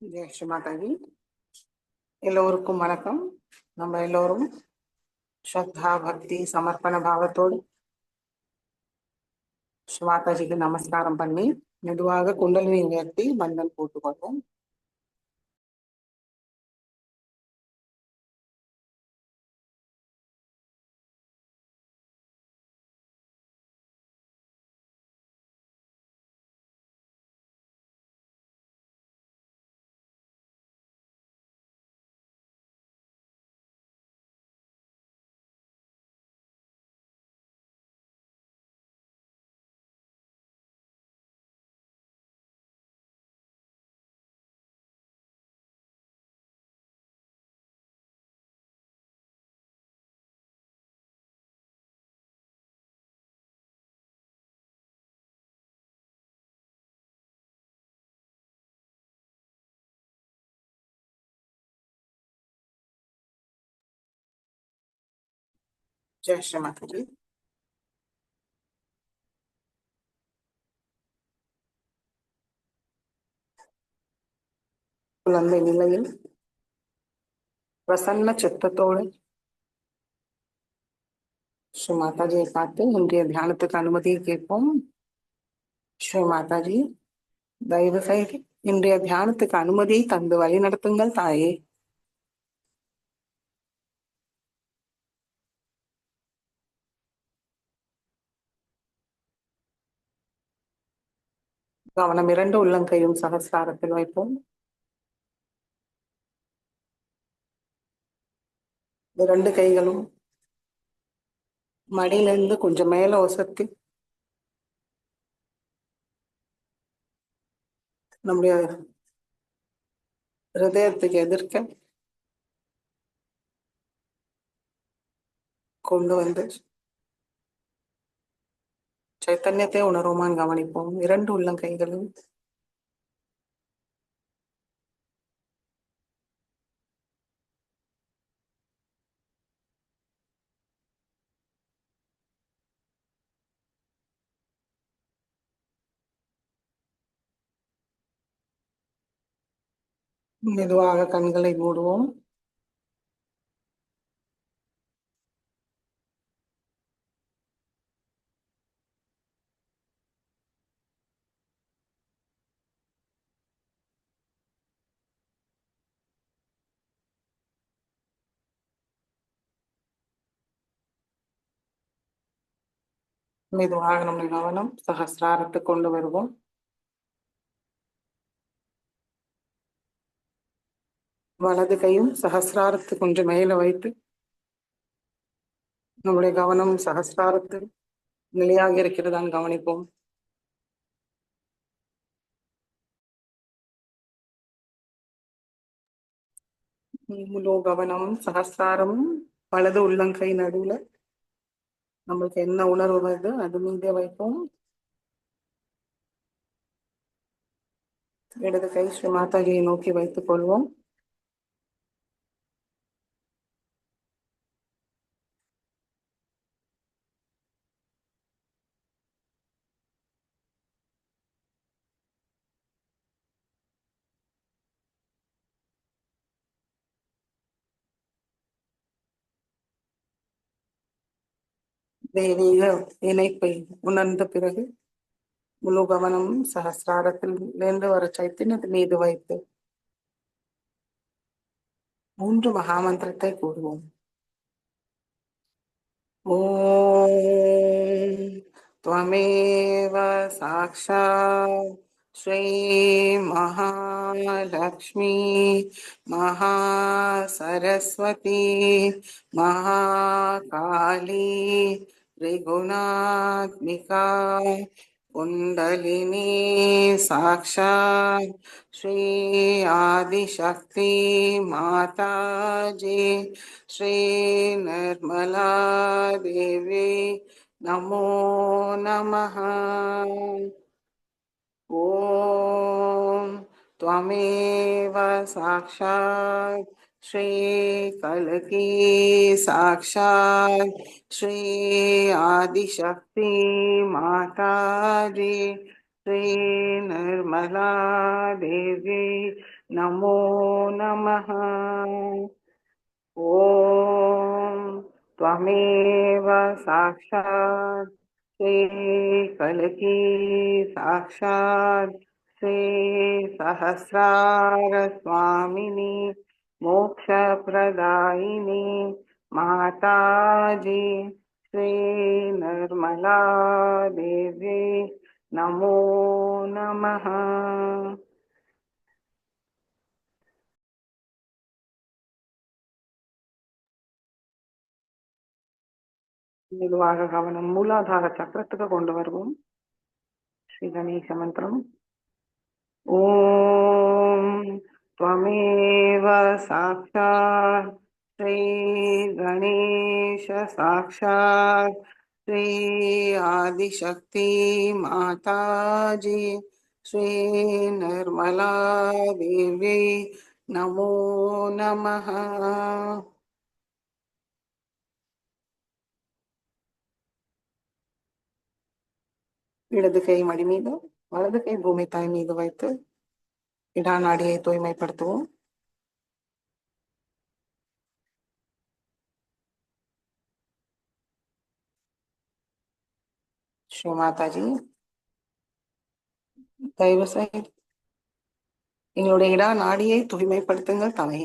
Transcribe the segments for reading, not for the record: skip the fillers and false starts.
ஜெய் ஸ்ரீ மாதாஜி. எல்லோருக்கும் வணக்கம். நம்ம எல்லோரும் ஸ்ரத்தா பக்தி சமர்ப்பண பாவத்தோடு ஸ்ரீ மாதாஜிக்கு நமஸ்காரம் பண்ணி மெதுவாக குண்டலினி உயர்த்தி பந்தன் போட்டுக்கொள்வோம். ஜெய் ஸ்ரீ மாதாஜி. குழந்தை நிலையில் பிரசன்ன சித்தத்தோடு ஸ்ரீ மாதாஜியை பார்த்து இன்றைய தியானத்துக்கு அனுமதியை கேட்போம். ஸ்ரீ மாதாஜி, தயவு செய்து இன்றைய தியானத்துக்கு அனுமதியை தந்து வழி நடத்துங்கள் தாயே. கவனம் இரண்டு உள்ளங்கையும் சகஸ்ராரத்தில் வைப்போம். இரண்டு கைகளும் மடியிலிருந்து கொஞ்சம் மேல ஒசத்தி நம்முடைய ஹிருதயத்துக்கு எதிர்க்க கொண்டு வந்து சைத்தன்யத்தை உணர்வுமான் கவனிப்போம். இரண்டு உள்ளங்கைகளும் மெதுவாக கண்களை மூடுவோம். மெதுவாக நம்ம கவனம் சகஸ்ராரத்துக்கு கொண்டு வருவோம். வலது கையும் சகஸ்ராரத்து கொஞ்சம் மேல வைத்து நம்முடைய கவனம் சகஸ்ராரத்து நிலையாக இருக்கிறதான்னு கவனிப்போம். முழு கவனம் சகஸ்ராரம் வலது உள்ளங்கை நடுவுல நம்மளுக்கு என்ன உணர்வு வருது அது மீதே வைப்போம். இடது கை ஸ்ரீ மாதாஜியை நோக்கி வைத்துக் கொள்வோம். தெய்வீக இணைப்பை உணர்ந்த பிறகு முழு கவனம் சகஸ்ராரத்தில் இருந்து வர சைத்தன்யத்து மீது வைத்து 3 மகாமந்திரத்தை கூறுவோம். ஓம் त्वमेव साक्षात् श्री महालक्ष्मी महासरस्वती महाकाली त्रिगुणात्मिका कुंडलिनी साक्षात् श्री आदिशक्ति माताजी श्री निर्मला देवी नमो नमः। ओम त्वमेव साक्षात् श्री कलकी साक्षात श्री आदिशक्ति माता जी श्री निर्मला देवी नमो नमः। ओम त्वमेव साक्षात् श्री कलकी साक्षात् श्री सहस्रार स्वामिनी मोक्ष प्रदायिनी माता जी श्री निर्मला देवी नमो नमः। மெதுவாக கவனம் மூலாதார சக்கரத்துக்கு கொண்டு வருவோம். ஸ்ரீ கணேச மந்திரம். ஓம் त्वमेव साक्षात् श्री गणेश साक्षात् श्री आदिशक्ति माता जी श्री निर्मला देवी नमो नमः। இடது கை மடி மீது வலது கை பூமி தாய் மீது வைத்து இடா நாடியை தூய்மைப்படுத்துவோம். ஸ்ரீ மாதாஜி தயவு செய்து எங்களுடைய இடா நாடியை தூய்மைப்படுத்துங்கள் தாயே.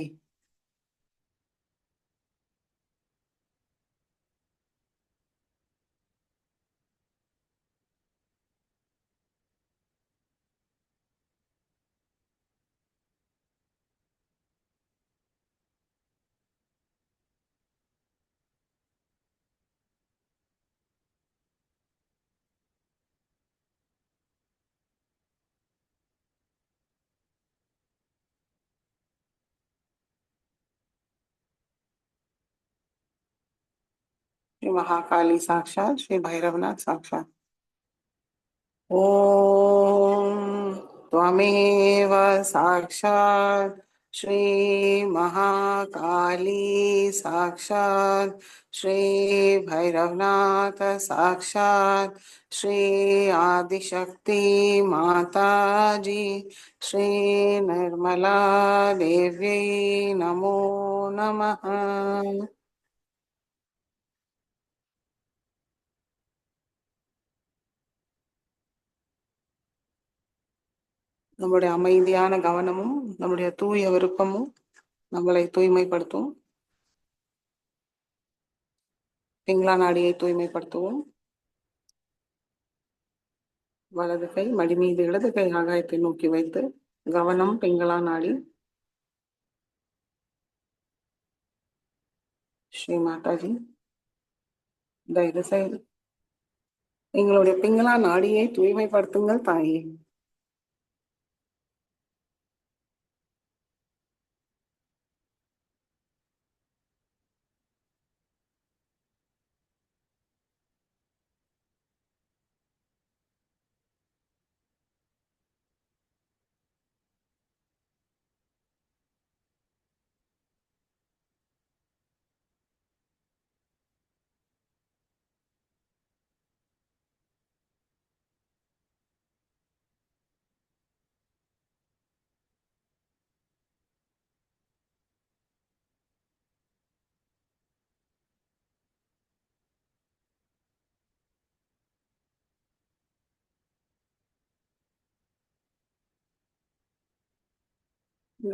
श्री महाकाली साक्षात श्री भैरवनाथ साक्षात। ओम त्वमेव साक्षात् श्री महाकाली साक्षात् श्री भैरवनाथ साक्षात् श्री आदिशक्ति माता जी श्री निर्मला देवी नमो नमः। நம்முடைய அமைதியான கவனமும் நம்முடைய தூய விருப்பமும் நம்மளை தூய்மைப்படுத்தும். பிங்களா நாடியை தூய்மைப்படுத்துவோம். வலது கை மடி மீது இடது கை ஆகாயத்தை நோக்கி வைத்து கவனம் பிங்களா நாடி. ஸ்ரீ மாதாஜி தயவு செய்து எங்களுடைய பிங்களா நாடியை தூய்மைப்படுத்துங்கள் தாயே.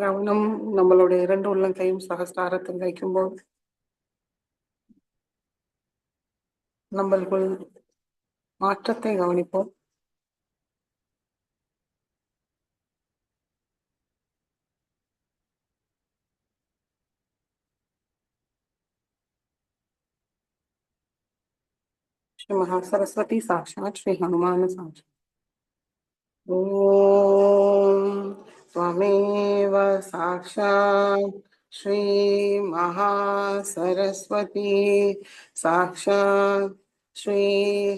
கவனம் நம்மளுடைய இரண்டு உள்ளங்கையும் சகஸ்தாரத்தில் வைக்கும்போது நம்மளுக்குள் மாற்றத்தை கவனிப்போம். श्री महासरस्वती साक्षात श्री हनुमान साक्षात। ओम त्वमेव साक्षात् श्री महासरस्वती साक्षात् श्री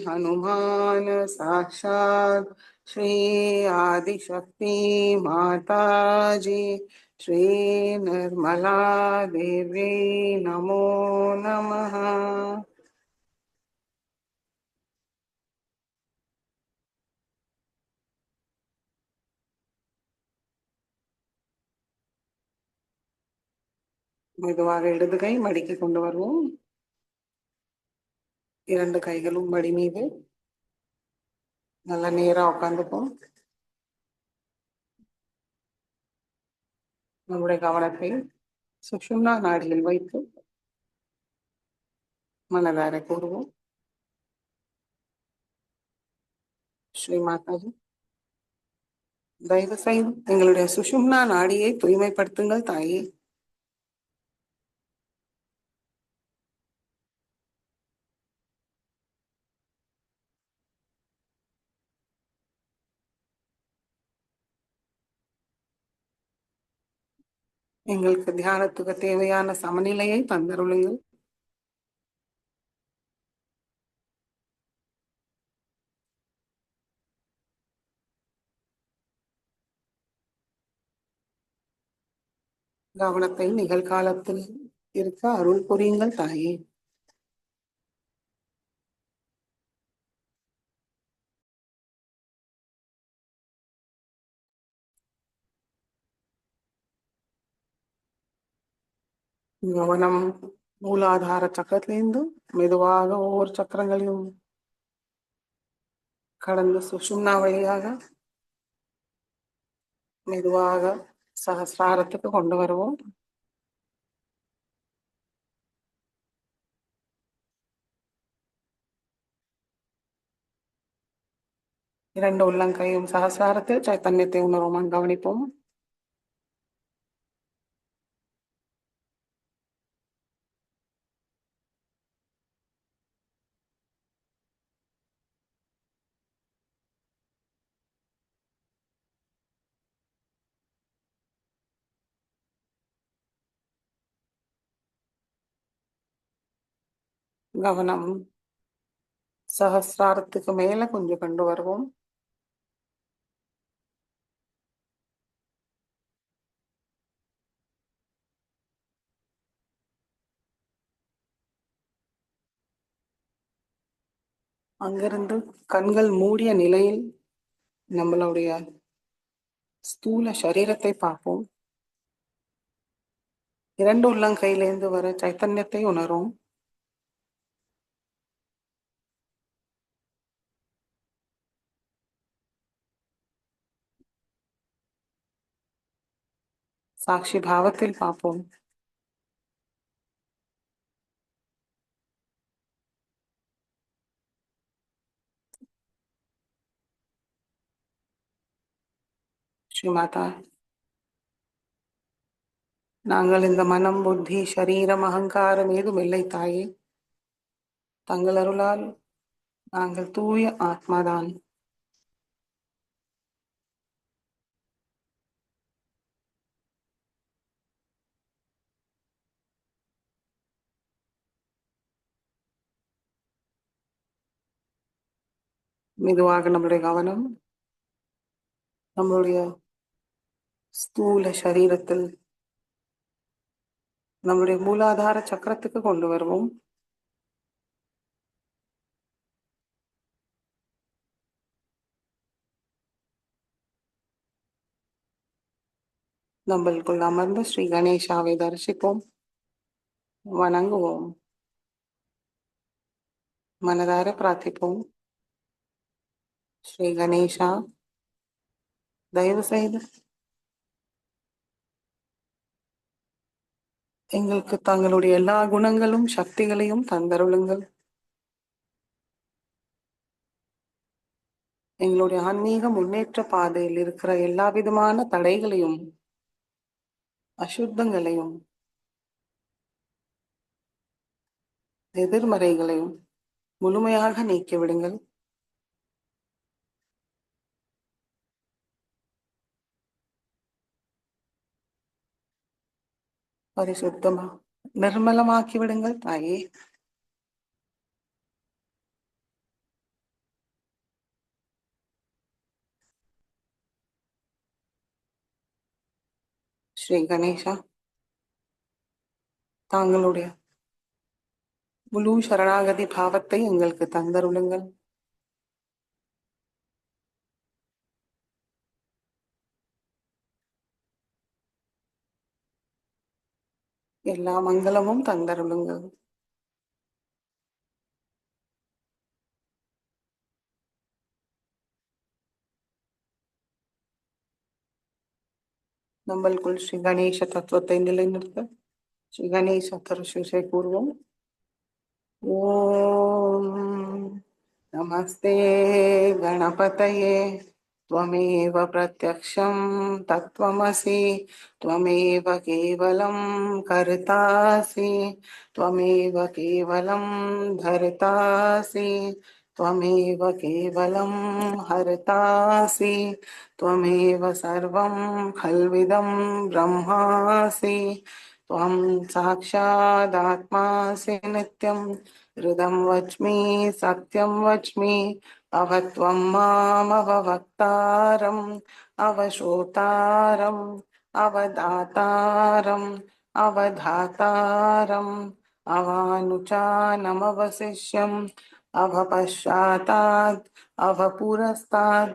हनुमान साक्षात् श्री आदिशक्ति माता जी श्री निर्मला देवी नमो नमः। மெதுவாக இடது கை மடிக்கு கொண்டு வருவோம். இரண்டு கைகளும் மடி மீது நல்ல நேரா உட்காந்துப்போம். நம்முடைய கவனத்தை சுஷும்னா நாடியில் வைத்து மனதார கூறுவோம். ஸ்ரீ மாதாஜி, தயவு செய்து எங்களுடைய சுஷும்னா நாடியை தூய்மைப்படுத்துங்கள் தாயே. எங்களுக்கு தியானத்துக்கு தேவையான சமநிலையை தந்தருளுங்கள். கவனத்தை நிகழ்காலத்தில் இருக்க அருள் புரியுங்கள் தாயே. கவனம் மூலாதார சக்கரத்திலிருந்து மெதுவாக ஒவ்வொரு சக்கரங்களையும் கடந்து சுஷும்னா வழியாக மெதுவாக சகசிராரத்துக்கு கொண்டு வருவோம். இரண்டு உள்ளங்கையும் சகசிராரத்தில் சைத்தன்யத்தை உணர்வோம். கவனிப்போம். கவனம் சகசிராரத்துக்கு மேல கொஞ்சம் கொண்டு வருவோம். அங்கிருந்து கண்கள் மூடிய நிலையில் நம்மளுடைய ஸ்தூல சரீரத்தை பார்ப்போம். இரண்டு உள்ளங்கையிலிருந்து வர சைத்தன்யத்தை உணரும். சாட்சி பாவத்தில் பார்ப்போம். ஸ்ரீமாதா, நாங்கள் இந்த மனம், புத்தி, சரீரம், அகங்காரம் ஏதும் இல்லை தாயே. தங்கள் அருளால் நாங்கள் தூய ஆத்மாதான். மெதுவாக நம்முடைய கவனம் நம்மளுடைய ஸ்தூல சரீரத்தில் நம்முடைய மூலாதார சக்கரத்துக்கு கொண்டு வருவோம். நம்மளுக்குள் அமர்ந்த ஸ்ரீ கணேசாவை தரிசிப்போம், வணங்குவோம், மனதார பிரார்த்திப்போம். ஸ்ரீ கணேசா, தயவு செய்து எங்களுக்கு தங்களுடைய எல்லா குணங்களும் சக்திகளையும் தந்தருளுங்கள். எங்களுடைய ஆன்மீக முன்னேற்ற பாதையில் இருக்கிற எல்லா விதமான தடைகளையும் அசுத்தங்களையும் எதிர்மறைகளையும் முழுமையாக நீக்கிவிடுங்கள். பரிசுத்தமா நிர்மலமாக்கி விடுங்கள் தாயே. ஸ்ரீ கணேசா, தாங்களுடைய முழு சரணாகதி பாவத்தை எங்களுக்கு தந்தருளுங்கள். எல்லா மங்களமும் தந்தருளுங்கள். நம்மளுக்குள் ஸ்ரீ கணேச தத்துவத்தை நிலைநிறுத்த ஸ்ரீ கணேச தருஷை கூறுவோம். ஓம் नमस्ते गणपतये त्वमेव प्रत्यक्षं तत्त्वमसि त्वमेव केवलं कर्तासि त्वमेव केवलं धर्तासि त्वमेव केवलं हर्तासि त्वमेव सर्वं खल्विदं ब्रह्मासि त्वं साक्षादात्मासि नित्यं हृदं वच्मि सत्यं वच्मि अवत्वं मामवक्तारम् अवशोतारम् अवदातारम् अवधातारम् अवानुचानमवशिष्यम् अवपश्चातात् अवपुरस्तात्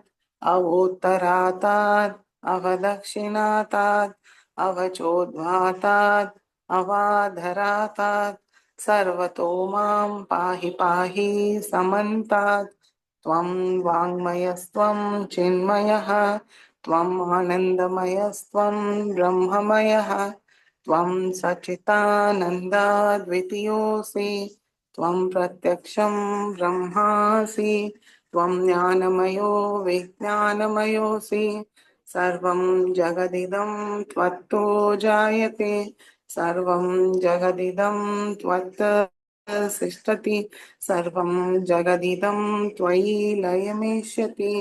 अवोत्तरातात् अवदक्षिणातात् अवचोद्वातात् अवाधरातात् सर्वतो मां पाहि पाहि समन्तात् त्वं वाङ्मयस्त्वं चिन्मयः त्वम् आनन्दमयस्त्वं ब्रह्ममयः त्वं सच्चिदानन्दाद्वितीयोऽसि त्वं प्रत्यक्षं ब्रह्मासि त्वं ज्ञानमयो विज्ञानमयोऽसि सर्वं जगदिदं त्वत्तो जायते सर्वं जगदिदं त्वत् तिष्ठति सर्वं जगदिदं त्वयि लयमेष्यति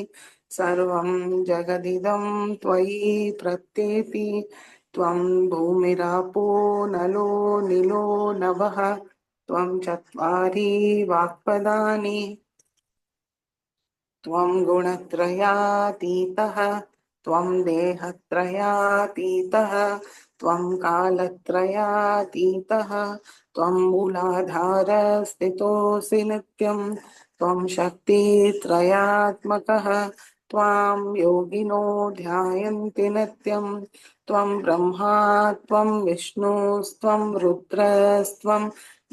सर्वं जगदिदं त्वयि प्रत्येति त्वं भूमिरापो नलो निलो नभः त्वं चत्वारि वाक्पदानि त्वं गुणत्रयातीतः त्वं देहत्रयातीतः त्वं कालत्रयातीतः त्वं मूलाधारस्थितोऽसि नित्यं त्वं शक्तित्रयात्मकः त्वां योगिनो ध्यायन्ति नित्यं त्वं ब्रह्मा त्वं विष्णुस्त्वं रुद्रस्त्वम्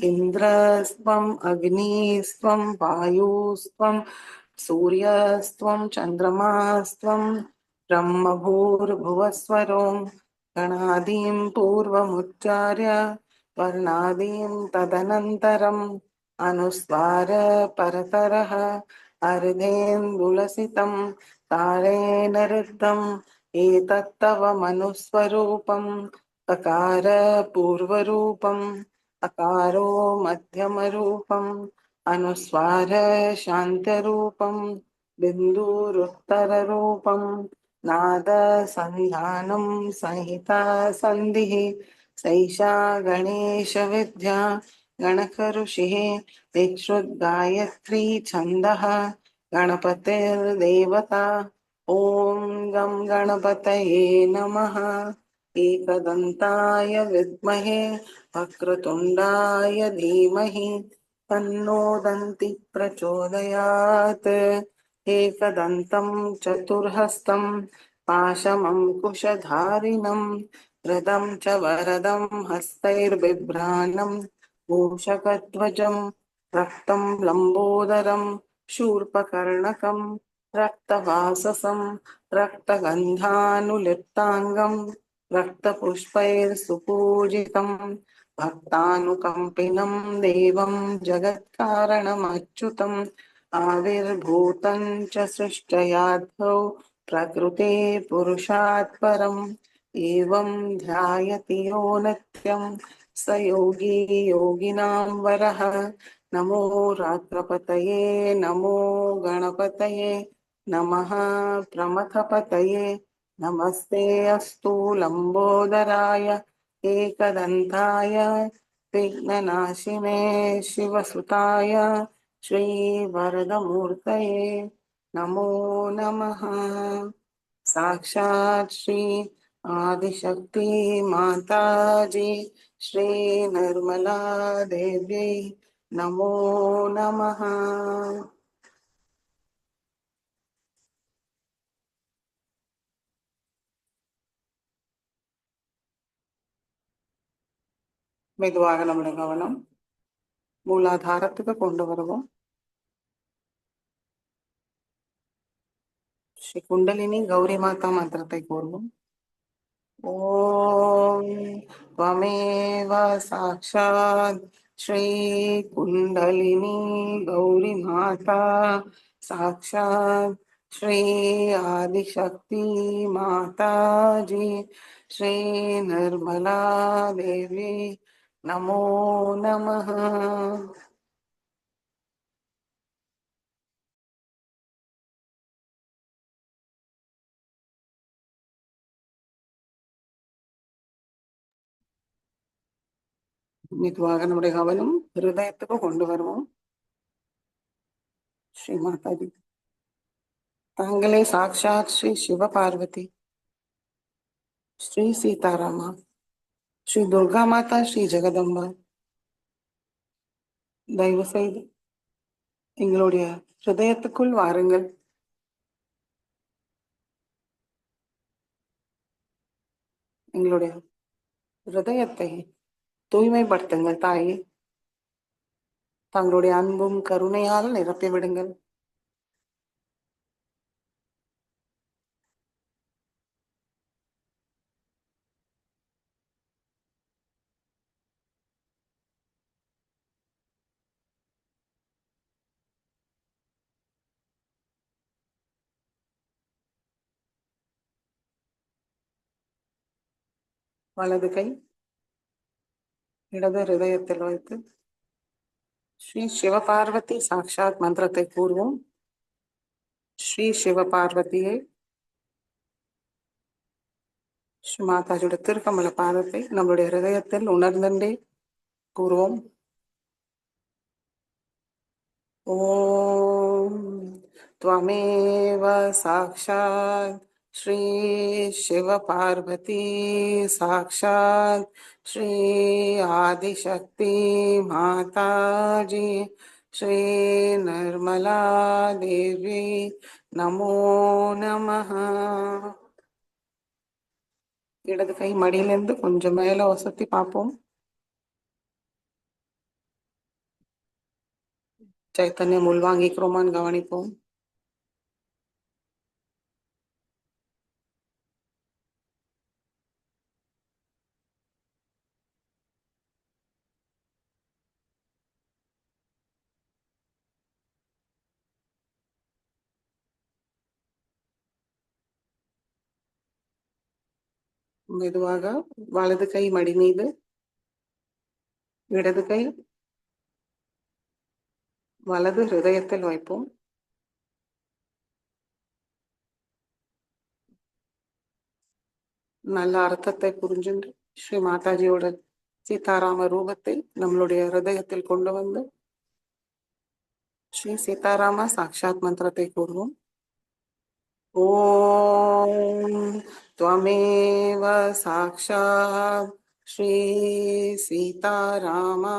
इन्द्रस्त्वम् अग्निस्त्वं वायुस्त्वं सूर्यस्त्वं चन्द्रमास्त्वं ब्रह्मभूर्भुवस्वरो गणादीं पूर्वमुच्चार्य वर्णादीं तदनन्तरम् अनुस्वार परतरः अर्धेन्दुलसितं तारेण ऋद्धम् एतत्तव मनुस्वरूपम् अकार पूर्वरूपम् अकारो मध्यमरूपम् अनुस्वार शान्तरूपम् बिन्दुरुत्तररूपम् नाद सन्धानं संहिता सन्धिः सैषा गणेश विद्या गणकऋषिः विश्रुद्गायत्री छन्दः गणपतिर्देवता ॐ गं गणपतये नमः एकदन्ताय विद्महे वक्रतुण्डाय धीमहि तन्नो दन्ति प्रचोदयात् एकदन्तं चतुर्हस्तं पाशमङ्कुशधारिणं वरदं च वरदं हस्तैर्बिभ्राणं मूषकध्वजं रक्तं लम्बोदरं शूर्पकर्णकं रक्तवाससं रक्तगन्धानुलिप्ताङ्गं रक्तपुष्पैर्सुपूजितं भक्तानुकम्पिनं देवं जगत्कारणमच्युतम् आविर्भूतं च सृष्टयाद्धौ प्रकृते पुरुषात् परम् एवं ध्यायति यो नित्यं स योगी योगिनां वरः नमो रात्रपतये नमो गणपतये नमः प्रमथपतये नमस्ते अस्तु लम्बोदराय एकदन्ताय विघ्ननाशिने शिवसुताय श्रीवरदमूर्तये नमो नमः। साक्षात् श्री आदिशक्ति माता जी श्री निर्मला देवी नमो नमः। மெதுவாக நம்முடைய கவனம் மூலாதாரத்துக்கு கொண்டு வருவோம். ஸ்ரீ குண்டலினி கௌரி மாதா மந்திரத்தை கூறுவோம். ओम त्वमेव साक्षात् श्री कुंडलिनी गौरी माता साक्षात् श्री आदिशक्ति माता जी श्री निर्मला देवी नमो नमः। மெதுவாக நம்முடைய கவனம் ஹிருதயத்துக்கு கொண்டு வருவோம். ஸ்ரீ மாதாஜி தாங்களே சாக்ஷாத் ஸ்ரீ சிவ பார்வதி, ஸ்ரீ சீதாராமா, ஸ்ரீ துர்கா மாதா, ஸ்ரீ ஜெகதம்பா, தயவு செய்து எங்களுடைய ஹிருதயத்துக்குள் வாருங்கள். எங்களுடைய ஹிருதயத்தை தூய்மைப்படுத்துங்கள் தாயே. தங்களுடைய அன்பும் கருணையால் நிரப்பி விடுங்கள். வலது கை இடது ஹிருதயத்தில் வைத்து ஸ்ரீ சிவபார்வதி சாக்ஷாத் மந்திரத்தை கூறுவோம். ஸ்ரீ சிவபார்வதியை ஸ்ரீ மாதாஜியோட திருக்கமல பாதத்தை நம்மளுடைய ஹிருதயத்தில் உணர்ந்தே கூறுவோம். ओम त्वमेव साक्षात् श्री शिव पार्वती साक्षात् श्री आदिशक्ति माता जी श्री निर्मला देवी नमो नमः। இடது கை மடியிலிருந்து கொஞ்சம் மேல வசத்தி பார்ப்போம். சைத்தன்யம் உள்வாங்கிக்கிறோமான்னு கவனிப்போம். மெதுவாக வலது கை மடி மீது, இடது கை வலது ஹிருதயத்தில் வைப்போம். நல்ல அர்த்தத்தை புரிஞ்சுண்டு ஸ்ரீ மாதாஜியோட சீதாராம ரூபத்தை நம்மளுடைய ஹிருதயத்தில் கொண்டு வந்து ஸ்ரீ சீதாராம சாக்ஷாத் மந்திரத்தை கூறுவோம். ஓம் त्वमेव साक्षात् श्री सीतारामा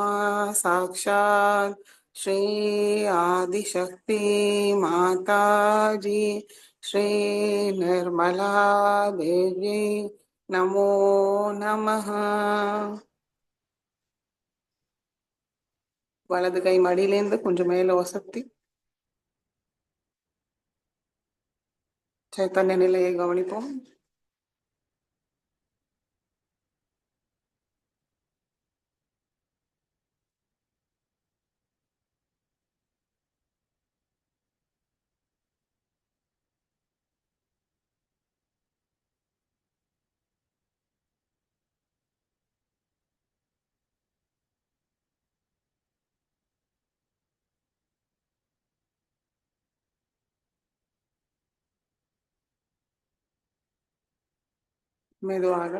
साक्षात् श्री आदिशक्ति माता जी श्री निर्मला देवी नमो नमः। வலது கை மடியிலேருந்து கொஞ்சம் மேல வசத்தி சைத்தன்ய நிலையை கவனிப்போம். மெதுவாக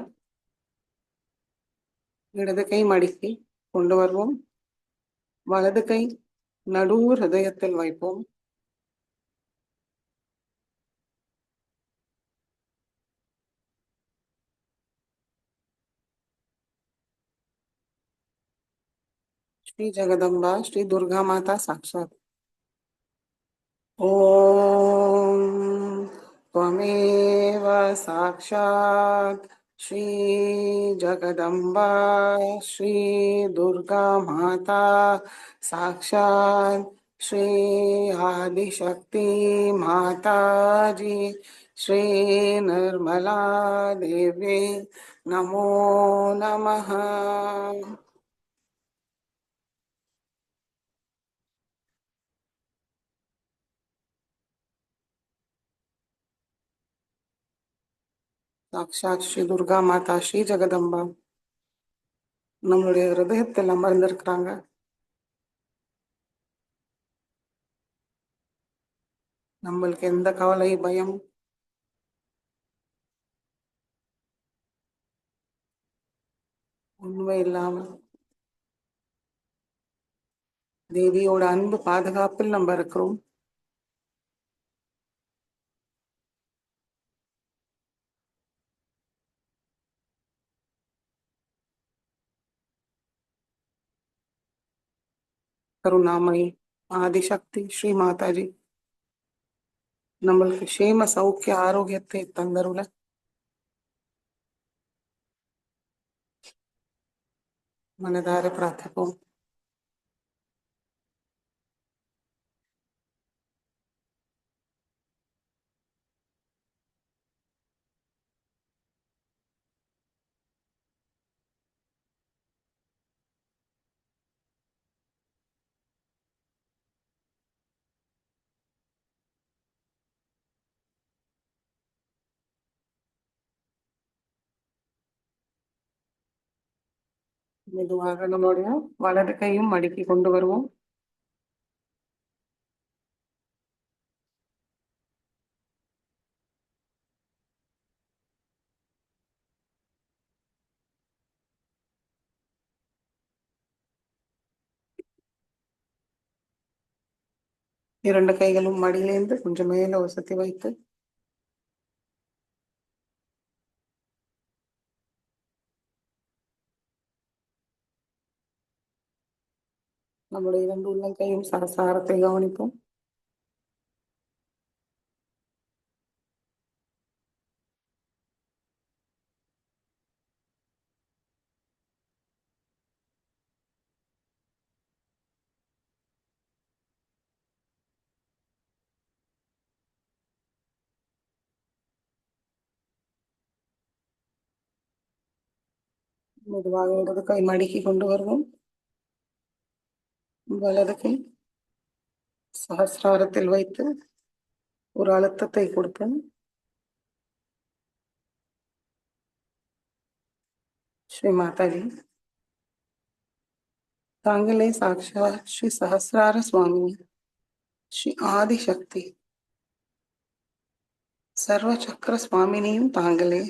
இடது கை மடிக்கு கொண்டு வருவோம். வலது கை நடு ஹிருதயத்தில் வைப்போம். श्री जगदम्बा श्री दुर्गा माता साक्षात। ओम त्वमेव साक्षात् श्री जगदम्बा श्री दुर्गा माता साक्षात् श्री आदिशक्ति माता जी श्री निर्मला देवी नमो नमः। சாக்ஷாத் ஸ்ரீ துர்கா மாதா ஸ்ரீ ஜெகதம்பா நம்மளுடைய ஹிருதயத்தில் அமர்ந்திருக்கிறாங்க. நம்மளுக்கு எந்த கவலை பயம் உண்மை இல்லாம தேவியோட அன்பு பாதுகாப்பில் நம்ம இருக்கிறோம். கருணாமயி ஆதிசக்தி ஸ்ரீ மாதாஜி நம்மளுக்கு க்ஷேம சௌக்கிய ஆரோக்கியத்தை தந்தருள மனதார பிரார்த்திப்போம். மெதுவாக நம்மளுடைய வலது கையும் மடக்கி கொண்டு வருவோம். இரண்டு கைகளும் மடியிலேந்து கொஞ்சம் மேல உசத்தி வைத்து நம்முடைய இரண்டு உள்ளங்கையும் சரசாரத்தை கவனிப்போம். மெதுவாக இடது கை மடக்கி கொண்டு வருவோம். வலது கை சஹஸ்ராரத்தில் வைத்து ஒரு அழுத்தத்தை கொடுப்போம். ஸ்ரீ மாதாஜி தாங்களே சாக்ஷாத் ஸ்ரீ சஹஸ்ரார சுவாமி ஸ்ரீ ஆதிசக்தி சர்வ சக்கர சுவாமினியும் தாங்களே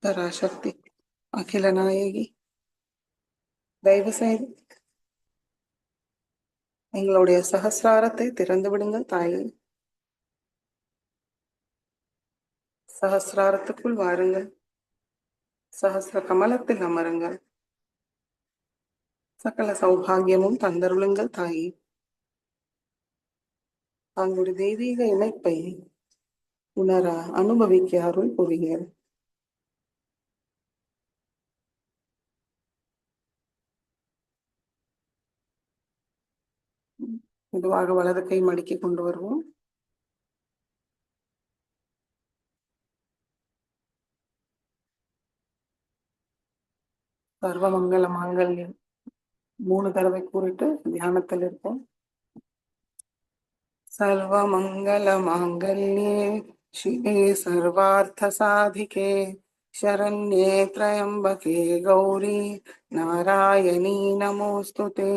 பராசக்தி அகில நாயகி தயவு செய்து எங்களுடைய சஹஸ்ராரத்தை திறந்து விடுங்கள் தாயே. சஹஸ்ராரத்துக்குள் வாருங்கள். சஹஸ்ர கமலத்தில் அமருங்கள். சகல சௌபாகியமும் தந்தருளுங்கள் தாயே. தங்களுடைய தெய்வீக இணைப்பை உணர அனுபவிக்க அருள் புரிங்கள். மெதுவாக வலது கை மடக்கி கொண்டு வருவோம். சர்வ மங்கள மாங்கல்யம் 3 தடவை கூறிட்டு தியானத்தில் இருப்போம். சர்வ மங்கள மாங்கல்யே शिवे सर्वार्थ साधिके शरण्ये त्र्यंबके गौरी नारायणी नमोस्तुते।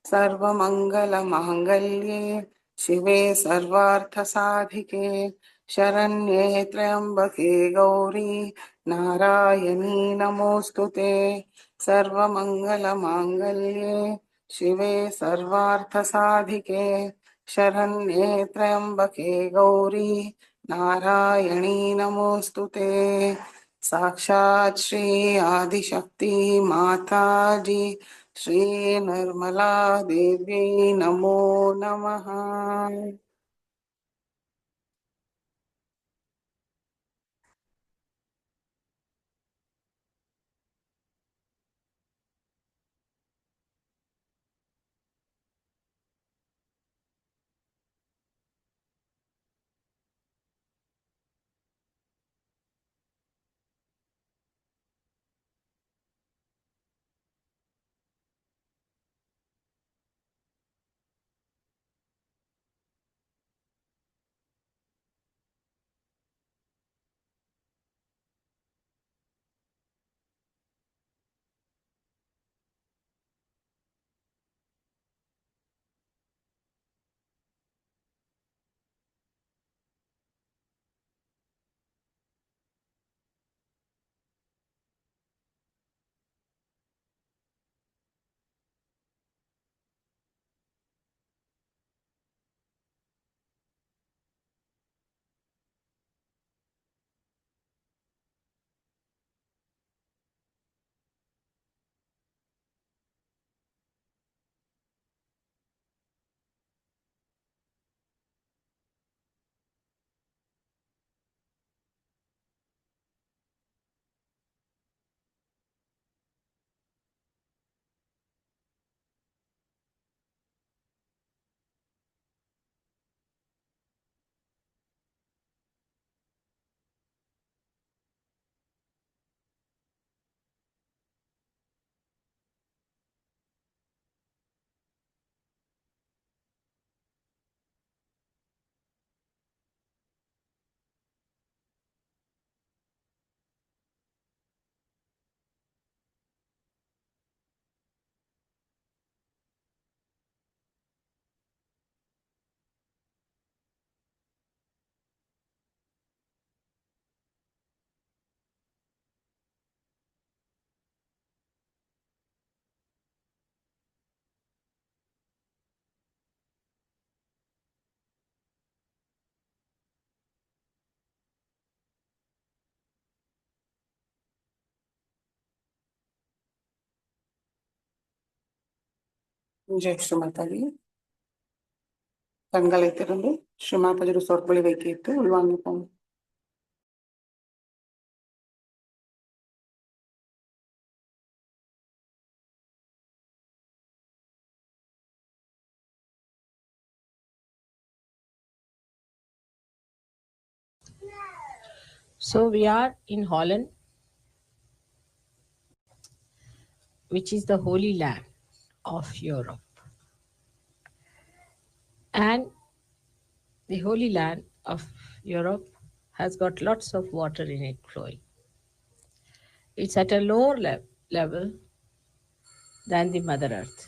सर्व मंगल मांगल्ये शिवे सर्वार्थ साधिके शरण्ये त्र्यंबके गौरी नारायणी नमोस्तुते। सर्व मंगल मांगल्ये शिवे सर्वार्थ साधिके शरण्ये त्र्यंबके गौरी नारायणी नमोस्तुते। साक्षात श्री आदिशक्ति माता जी श्री निर्मला देवी नमो नमः। ஜெய் ஸ்ரீ மாதாஜி. கண்களை திறந்து ஸ்ரீ மாதாஜி சொற்பொழிவை கேட்டு உள்வாங்கிப்போம். So we are in Holland, which is the Holy Land of Europe. And the Holy Land of Europe has got lots of water in it flowing. It's at a lower level than the Mother Earth.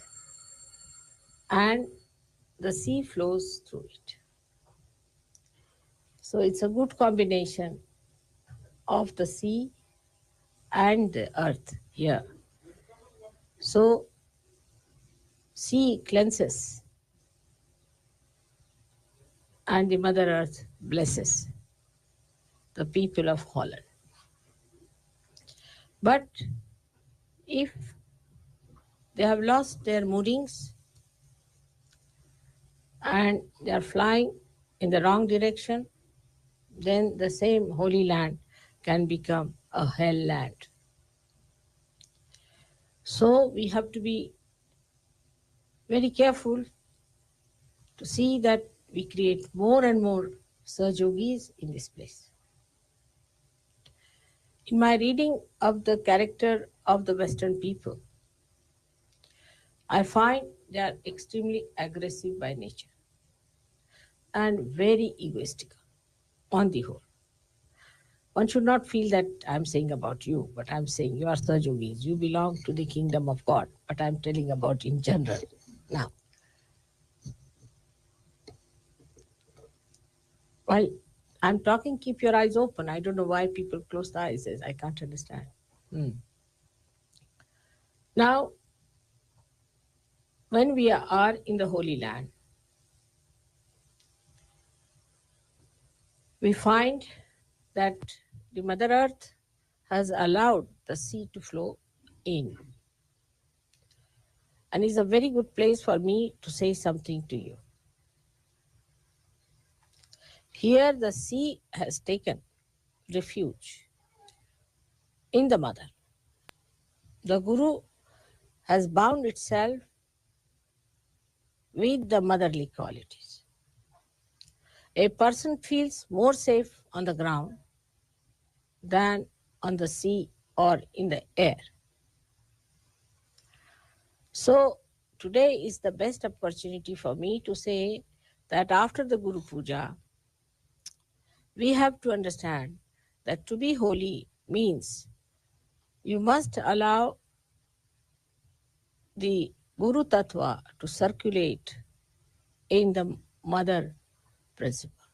And the sea flows through it. So it's a good combination of the sea and the earth here. So sea cleanses and the Mother Earth blesses the people of Holland. But if they have lost their moorings and they are flying in the wrong direction, then the same Holy Land can become a hell land. So we have to be very careful to see that we create more and more Sahajogis in this place. In my reading of the character of the Western people, I find they are extremely aggressive by nature and very egoistical on the whole. One should not feel that I'm saying about you, but I'm saying you are Sahajogis. You belong to the kingdom of God, but I'm telling about in general. Now, while I'm talking, keep your eyes open. I don't know why people close their eyes. I can't understand. Now, when we are in the Holy Land, we find that the Mother Earth has allowed the sea to flow in. And is a very good place for me to say something to you. Here the sea has taken refuge in the mother. The Guru has bound itself with the motherly qualities. A person feels more safe on the ground than on the sea or in the air. So today is the best opportunity for me to say that after the Guru Puja, we have to understand that to be holy means you must allow the Guru Tattva to circulate in the mother principle.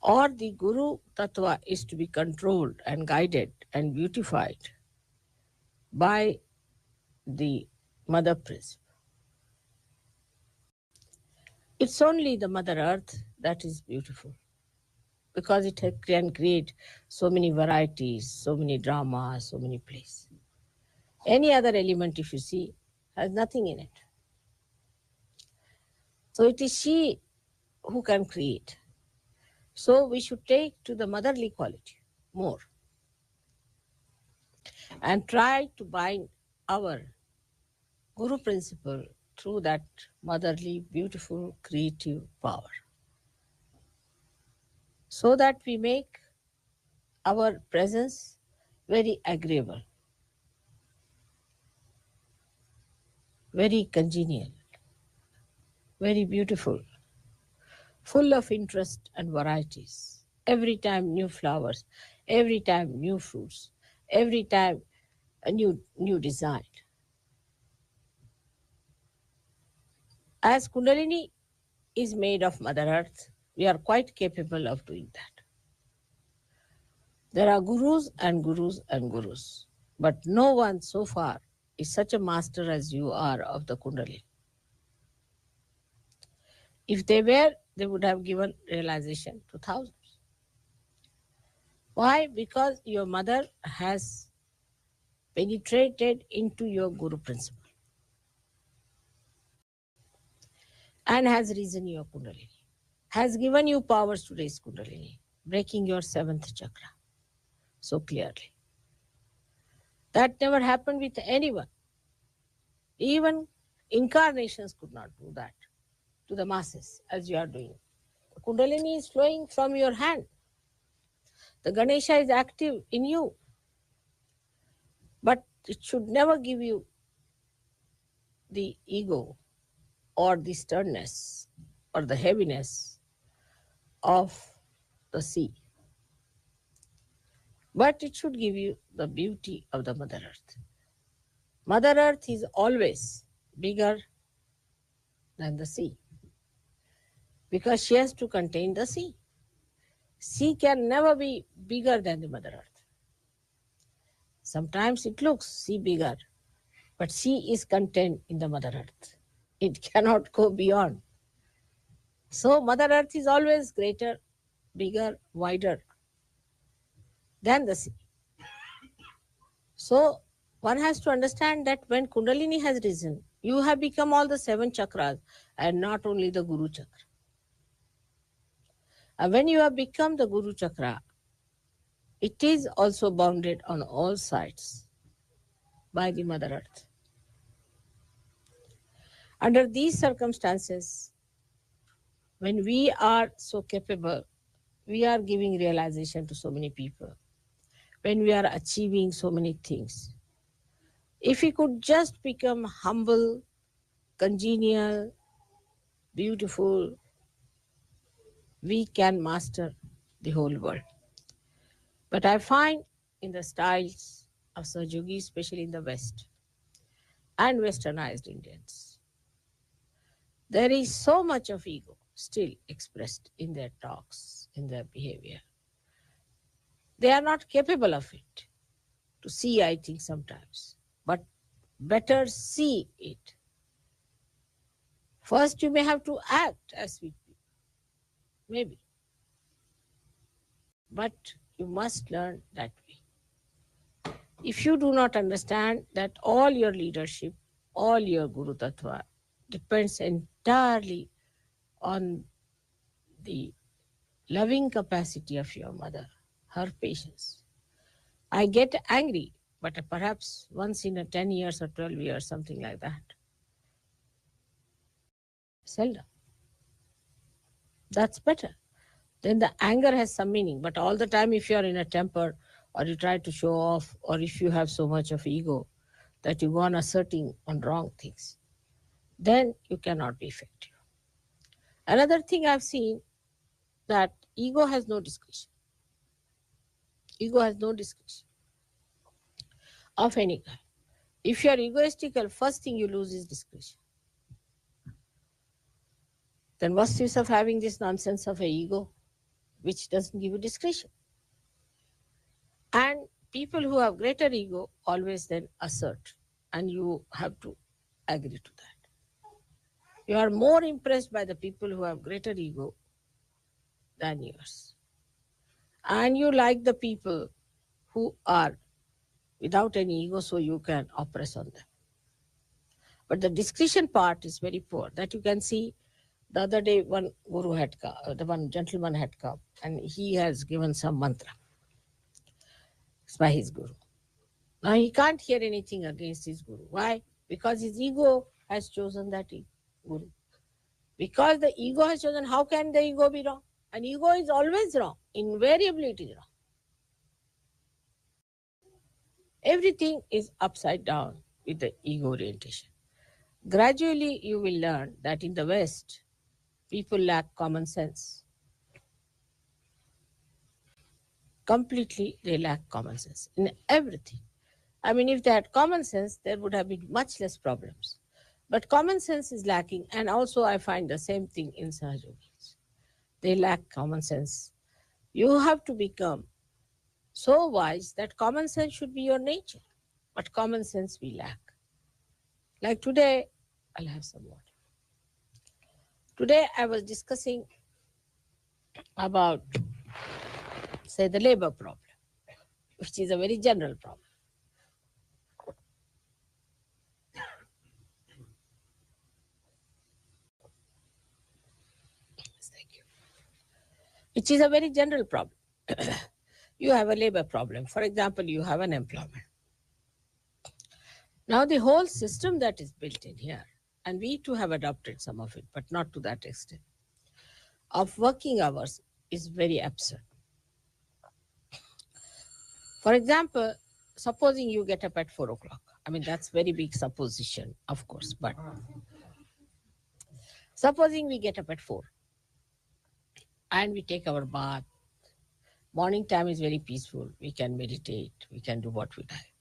Or the Guru Tattva is to be controlled and guided and beautified by the mother principle. It's only the Mother Earth that is beautiful because it can create so many varieties, so many dramas, so many plays. Any other element, if you see, has nothing in it. So it is she who can create. So we should take to the motherly quality more and try to bind our Guru principle through that motherly, beautiful, creative power, so that we make our presence very agreeable, very congenial, very beautiful, full of interest and varieties. Every time new flowers, every time new fruits, every time a new design. As Kundalini is made of Mother Earth, we are quite capable of doing that. There are gurus and gurus and gurus, but no one so far is such a master as you are of the Kundalini. If they were, they would have given realization to thousands. Why? Because your mother has penetrated into your Guru principle and has risen your Kundalini, has given you powers to raise Kundalini, breaking your seventh chakra so clearly. That never happened with anyone. Even incarnations could not do that to the masses as you are doing. The Kundalini is flowing from your hand. The Ganesha is active in you. But it should never give you the ego or the sternness or the heaviness of the sea. But it should give you the beauty of the Mother Earth. Mother Earth is always bigger than the sea because she has to contain the sea. Sea can never be bigger than the Mother Earth. Sometimes it looks sea bigger, but sea is contained in the Mother Earth. It cannot go beyond. So Mother Earth is always greater, bigger, wider than the sea. So one has to understand that when Kundalini has risen, you have become all the 7 chakras and not only the Guru chakra. And when you have become the Guru chakra, it is also bounded on all sides by the Mother Earth. Under these circumstances, when we are so capable, we are giving realization to so many people. When we are achieving so many things, if we could just become humble, congenial, beautiful, we can master the whole world. But I find in the styles of Sahajogi, especially in the West and westernized Indians, there is so much of ego still expressed in their talks, in their behavior. They are not capable of it. To see, I think, sometimes, but better see it. First, you may have to act as sweet people, maybe. But you must learn that way. If you do not understand that all your leadership, all your Guru Tattva depends entirely on the loving capacity of your mother, her patience. I get angry, but perhaps once in a 10 years or 12 years, something like that. Seldom. That's better. Then the anger has some meaning. But all the time, if you are in a temper or you try to show off, or if you have so much of ego that you go on asserting on wrong things, then you cannot be effective. Another thing I've seen, that ego has no discretion. Ego has no discretion of any kind. If you are egoistical, first thing you lose is discretion. Then what's the use of having this nonsense of an ego, which doesn't give you discretion? And people who have greater ego always then assert, and you have to agree to that. You are more impressed by the people who have greater ego than yours. And you like the people who are without any ego, so you can oppress on them. But the discretion part is very poor. That you can see. The other day, one guru had come, the one gentleman had come, and he has given some mantra. It's by his guru. Now he can't hear anything against his guru. Why? Because his ego has chosen that guru. Because the ego has chosen, how can the ego be wrong? And ego is always wrong. Invariably it is wrong. Everything is upside down with the ego orientation. Gradually you will learn that in the West, people lack common sense. Completely they lack common sense in everything. I mean, if they had common sense, there would have been much less problems. But common sense is lacking, and also I find the same thing in Sahajogis. They lack common sense. You have to become so wise that common sense should be your nature, but common sense we lack. Like today, I'll have some water. Today I was discussing about, say, the labor problem, which is a very general problem. Thank you. Which is a very general problem. You have a labor problem. For example, you have unemployment. Now the whole system that is built in here, and we too have adopted some of it, but not to that extent, of working hours is very absurd. For example, supposing you get up at 4 o'clock. I mean, that's very big supposition, of course, but supposing we get up at 4 and we take our bath. Morning time is very peaceful. We can meditate. We can do what we like.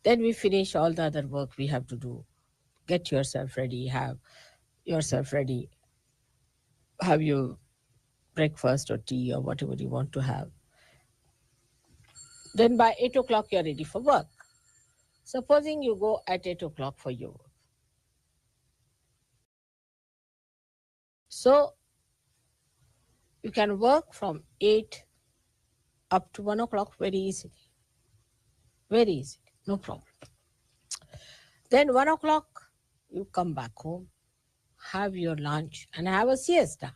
Then we finish all the other work we have to do. Get yourself ready. Have yourself ready. Have your breakfast or tea or whatever you want to have. Then by 8 o'clock, you're ready for work. Supposing you go at 8 o'clock for your work. So you can work from 8 up to 1 o'clock very easily. Very easily, no problem. Then 1 o'clock, you come back home, have your lunch, and have a siesta.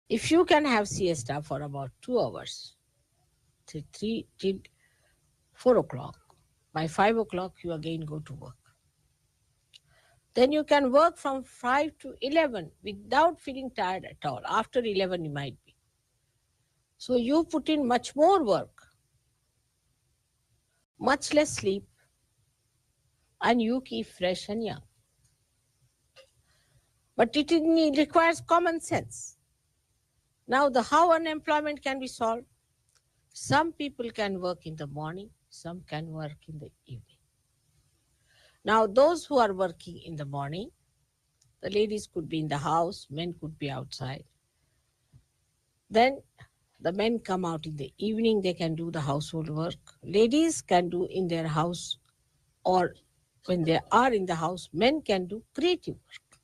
If you can have siesta for about 2 hours, till 4 o'clock, by 5 o'clock, you again go to work. Then you can work from 5 to 11 without feeling tired at all. After 11, you might be. So you put in much more work, much less sleep, and you keep fresh and young. But it requires common sense. Now, how unemployment can be solved? Some people can work in the morning, some can work in the evening. Now, those who are working in the morning, the ladies could be in the house, men could be outside. Then the men come out in the evening, they can do the household work. Ladies can do in their house, or when they are in the house, men can do creative work,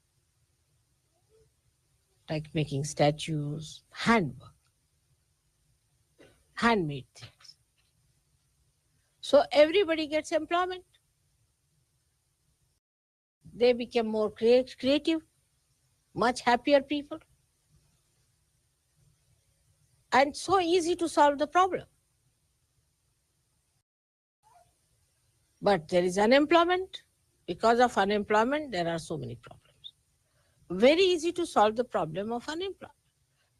like making statues, handwork. handmade things. So everybody gets employment. They become more creative, much happier people. And so easy to solve the problem. But there is unemployment. Because of unemployment, there are so many problems. Very easy to solve the problem of unemployment.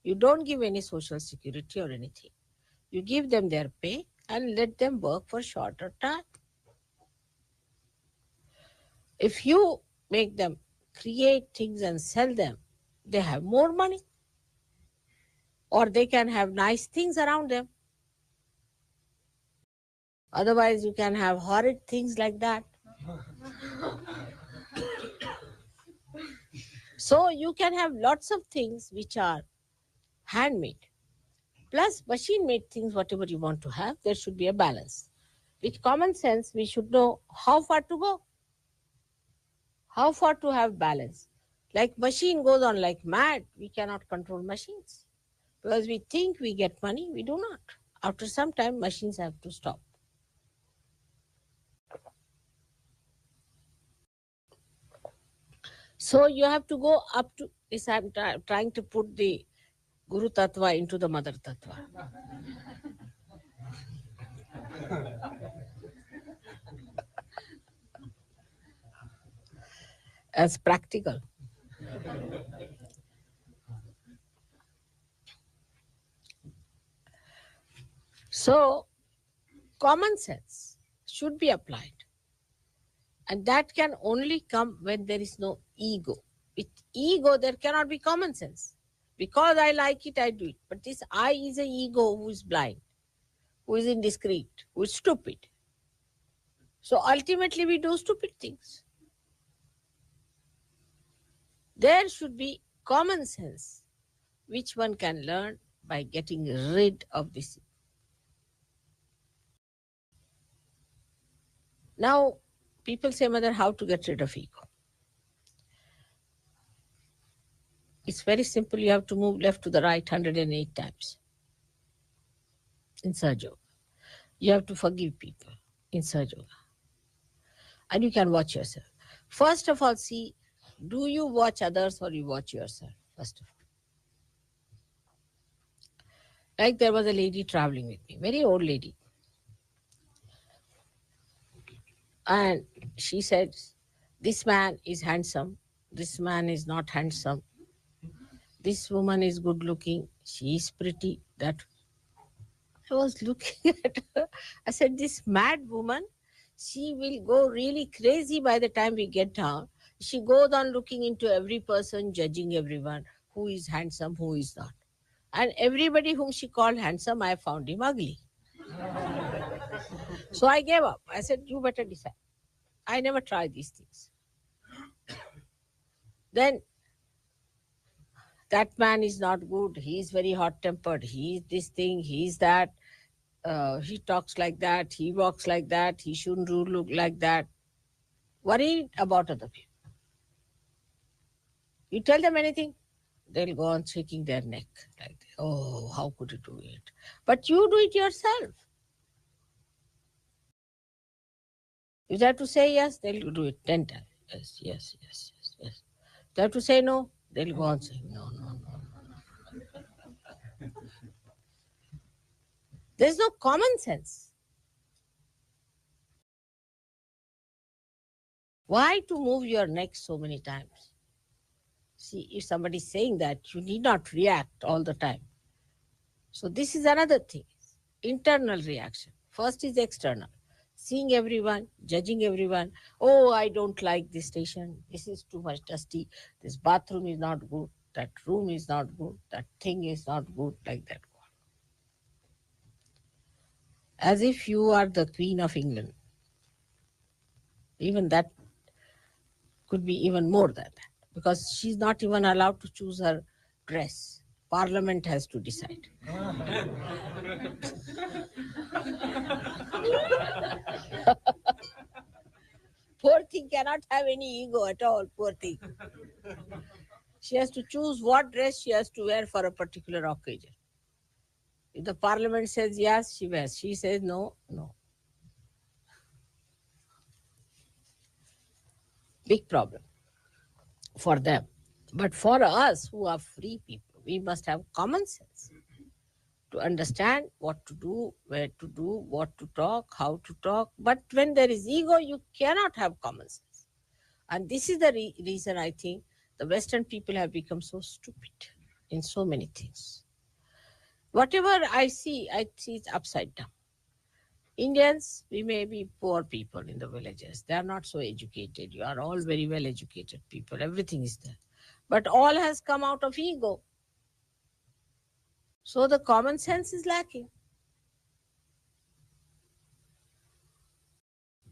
You don't give any social security or anything. You give them their pay and let them work for shorter time. If you make them create things and sell them, they have more money. Or they can have nice things around them. Otherwise, you can have horrid things like that. So you can have lots of things which are handmade. Plus machine-made things, whatever you want to have, there should be a balance. With common sense, we should know how far to go. How far to have balance. Like machine goes on like mad, we cannot control machines. Because we think we get money, we do not. After some time, machines have to stop. So you have to go up to this. I'm trying to put the Guru Tattva into the Mother Tattva. As practical. So common sense should be applied. And that can only come when there is no ego. With ego, there cannot be common sense. Because I like it, I do it. But this I is an ego who is blind, who is indiscreet, who is stupid. So ultimately we do stupid things. There should be common sense, which one can learn by getting rid of this. Now, people say, Mother, how to get rid of ego? It's very simple. You have to move left to the right 108 times in Sahaja Yoga. You have to forgive people in Sahaja Yoga. And you can watch yourself. First of all, see, do you watch others or you watch yourself? First of all. Like there was a lady traveling with me, very old lady. And she said, this man is handsome. This man is not handsome. This woman is good looking. She is pretty. That I was looking at her. I said, this mad woman, she will go really crazy by the time we get down. She goes on looking into every person, judging everyone, who is handsome, who is not. And everybody whom she called handsome, I found him ugly. So I gave up. I said, you better decide. I never tried these things. Then that man is not good. He is very hot-tempered. He is this thing, he is that. He talks like that. He walks like that. He shouldn't look like that. Worried about other people. You tell them anything, they'll go on shaking their neck like, oh, how could you do it? But you do it yourself. You have to say yes, they'll do it 10 times. Yes, yes, yes, yes, yes. They have to say no, they'll go on saying no, no, no. There's no common sense. Why to move your neck so many times? See, if somebody is saying that, you need not react all the time. So this is another thing. Internal reaction. First is external. Seeing everyone, judging everyone. Oh, I don't like this station. This is too much dusty. This bathroom is not good. That room is not good. That thing is not good, like that. As if you are the Queen of England. Even that could be even more than that. Because she's not even allowed to choose her dress. Parliament has to decide. Poor thing cannot have any ego at all, poor thing. She has to choose what dress she has to wear for a particular occasion. If the parliament says yes, she wears. She says no, no. Big problem for them. But for us who are free people, we must have common sense to understand what to do, where to do, what to talk, how to talk. But when there is ego, you cannot have common sense. And this is the reason I think the Western people have become so stupid in so many things. Whatever I see it upside down. Indians, we may be poor people in the villages. They are not so educated. You are all very well educated people. Everything is there. But all has come out of ego. So the common sense is lacking.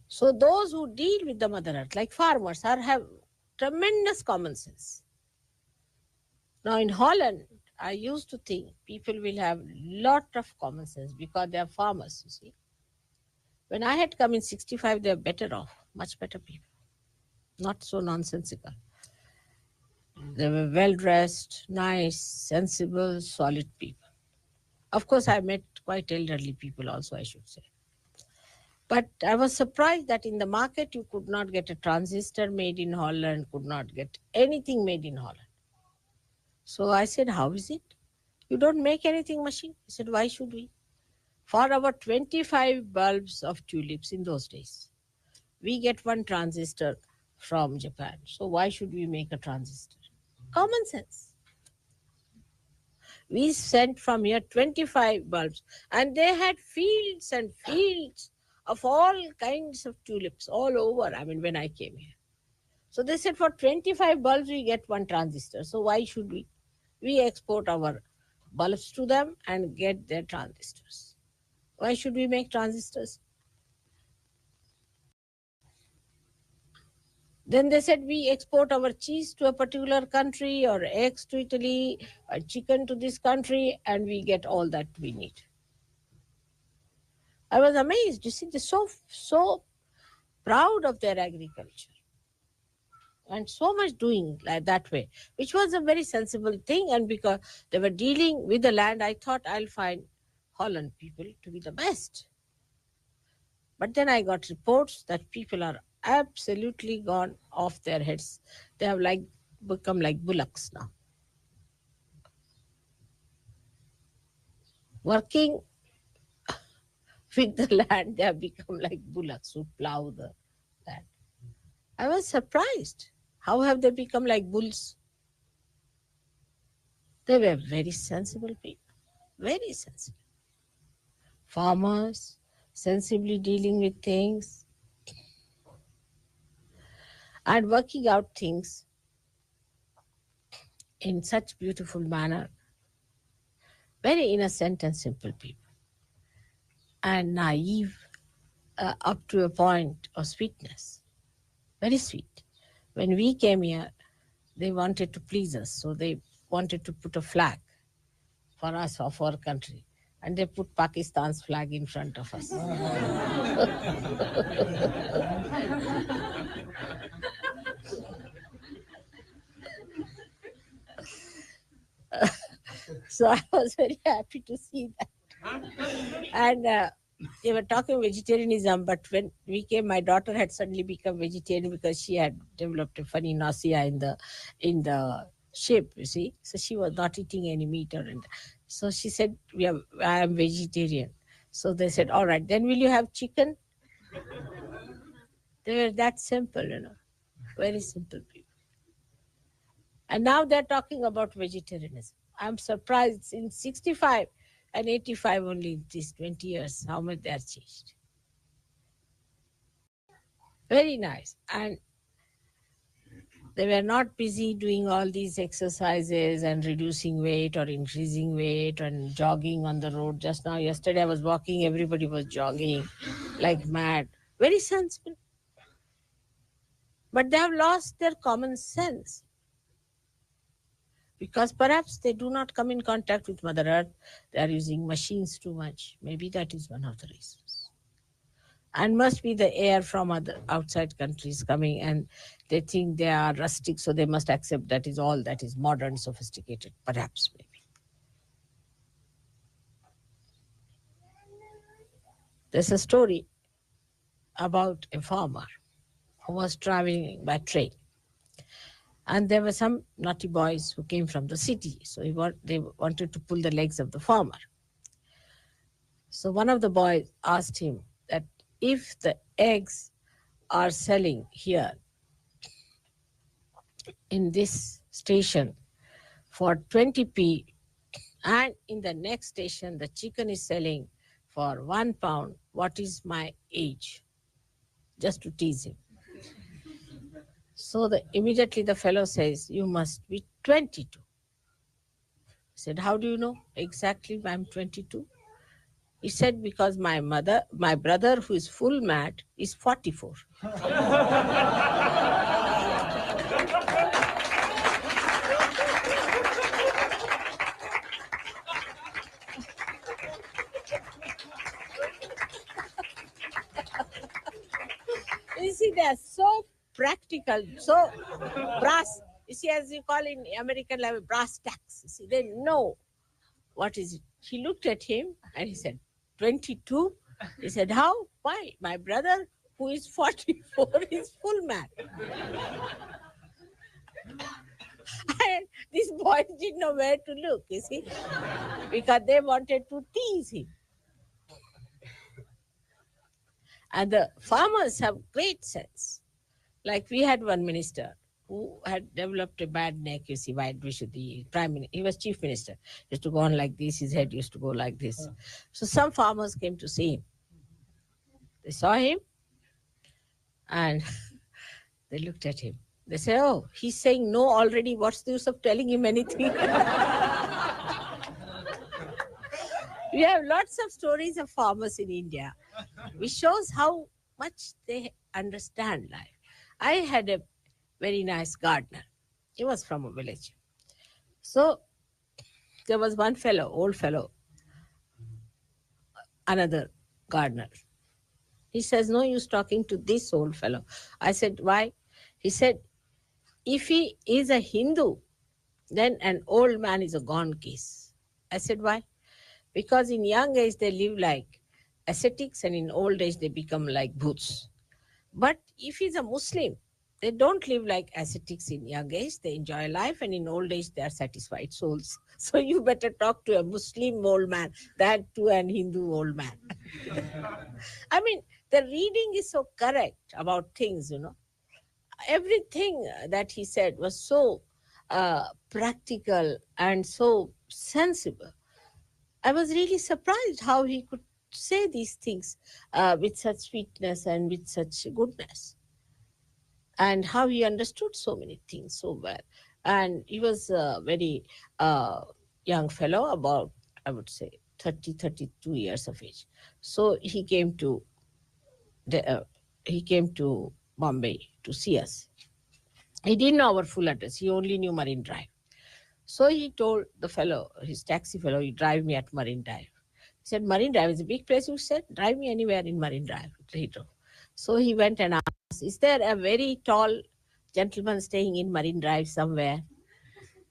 So those who deal with the Mother Earth, like farmers, have tremendous common sense. Now in Holland, I used to think people will have lot of common sense because they are farmers, you see. When I had come in 65, they are better off, much better people, not so nonsensical. They were well-dressed, nice, sensible, solid people. Of course, I met quite elderly people also, I should say. But I was surprised that in the market, you could not get a transistor made in Holland, could not get anything made in Holland. So I said, how is it? You don't make anything machine? He said, why should we? For our 25 bulbs of tulips in those days, we get one transistor from Japan. So why should we make a transistor? Common sense. We sent from here 25 bulbs, and they had fields and fields of all kinds of tulips all over, when I came here. So they said for 25 bulbs, we get one transistor. So why should we? We export our bulbs to them and get their transistors. Why should we make transistors? Then they said we export our cheese to a particular country, or eggs to Italy, or chicken to this country, and we get all that we need. I was amazed. You see, they're so proud of their agriculture and so much doing like that way, which was a very sensible thing. And because they were dealing with the land, I thought I'll find Holland people to be the best. But then I got reports that people are absolutely gone off their heads. They have become like bullocks now. Working with the land, they have become like bullocks who plow the land. I was surprised. How have they become like bulls? They were very sensible people, very sensible. Farmers, sensibly dealing with things and working out things in such beautiful manner. Very innocent and simple people. And naive up to a point of sweetness. Very sweet. When we came here, they wanted to please us. So they wanted to put a flag for us, of our country. And they put Pakistan's flag in front of us. So I was very happy to see that. And they were talking vegetarianism, but when we came, my daughter had suddenly become vegetarian because she had developed a funny nausea in the ship, you see. So she was not eating any meat or anything. So she said, I am vegetarian. So they said, all right, then will you have chicken? They were that simple, very simple people. And now they're talking about vegetarianism. I'm surprised in 65 and 85 only in these 20 years, how much they are changed. Very nice. And they were not busy doing all these exercises and reducing weight or increasing weight and jogging on the road. Just now, yesterday I was walking, everybody was jogging like mad. Very sensible. But they have lost their common sense. Because perhaps they do not come in contact with Mother Earth. They are using machines too much. Maybe that is one of the reasons. And must be the air from other outside countries coming, and they think they are rustic, so they must accept that is all that is modern, sophisticated, perhaps, maybe. There's a story about a farmer who was traveling by train. And there were some naughty boys who came from the city. So they wanted to pull the legs of the farmer. So one of the boys asked him that if the eggs are selling here in this station for 20p, and in the next station the chicken is selling for £1, what is my age? Just to tease him. So immediately the fellow says, you must be 22. He said, how do you know exactly I'm 22? He said, because my brother, who is full mad, is 44. You see, they are so practical, so brass. You see, as you call in American level, brass tacks. You see, they know what is it. He looked at him and he said, 22? He said, how? Why? My brother, who is 44, is full mad. And these boys didn't know where to look, you see, because they wanted to tease him. And the farmers have great sense. Like we had one minister who had developed a bad neck, you see, the prime minister. He was chief minister. He used to go on like this, his head used to go like this. So some farmers came to see him. They saw him and they looked at him. They said, oh, he's saying no already. What's the use of telling him anything? We have lots of stories of farmers in India, which shows how much they understand life. I had a very nice gardener. He was from a village. So there was one fellow, old fellow, another gardener. He says, no use talking to this old fellow. I said, why? He said, if he is a Hindu, then an old man is a gone case. I said, why? Because in young age they live like ascetics and in old age they become like bhoots. But if he's a Muslim, they don't live like ascetics in young age. They enjoy life and in old age they are satisfied souls. So you better talk to a Muslim old man than to an Hindu old man. I mean, the reading is so correct about things, you know. Everything that he said was so practical and so sensible. I was really surprised how he could say these things with such sweetness and with such goodness, and how he understood so many things so well. And he was a very young fellow, about, I would say, 32 years of age. So he came to Bombay to see us. He didn't know our full address. He only knew Marine Drive. So he told the fellow, his taxi fellow, he drive me at Marine Drive. He said, Marine Drive is a big place. You said, drive me anywhere in Marine Drive. He drove. So he went and asked, is there a very tall gentleman staying in Marine Drive somewhere?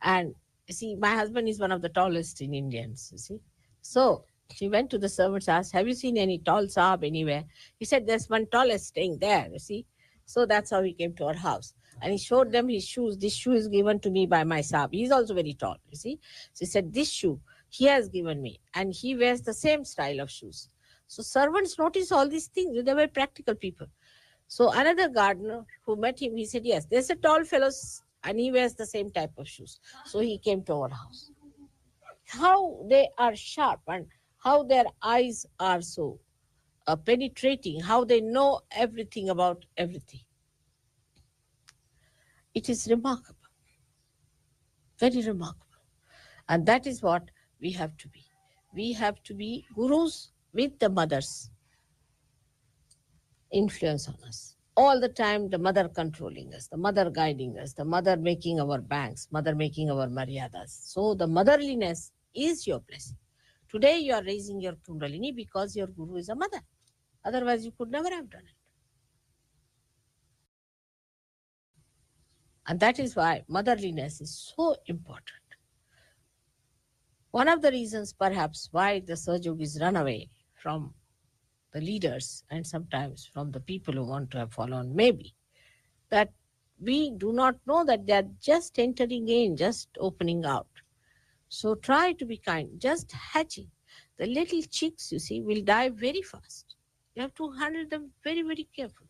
And you see, my husband is one of the tallest in Indians, you see. So he went to the servants, asked, have you seen any tall Saab anywhere? He said, there's one tallest staying there, you see. So that's how he came to our house. And he showed them his shoes. This shoe is given to me by my Saab. He's also very tall, you see. So he said, this shoe he has given me. And he wears the same style of shoes. So servants notice all these things. They were practical people. So another gardener who met him, he said, yes, there's a tall fellow and he wears the same type of shoes. So he came to our house. How they are sharp and how their eyes are so penetrating, how they know everything about everything. It is remarkable, very remarkable. And that is what we have to be. We have to be gurus with the mother's influence on us. All the time, the mother controlling us, the mother guiding us, the mother making our banks, mother making our maryadas. So the motherliness is your blessing. Today you are raising your Kundalini because your guru is a mother. Otherwise you could never have done it. And that is why motherliness is so important. One of the reasons perhaps why the Sahaja Yogis run away from the leaders and sometimes from the people who want to have followed, maybe, that we do not know that they are just entering in, just opening out. So try to be kind, just hatching. The little chicks, you see, will die very fast. You have to handle them very, very carefully.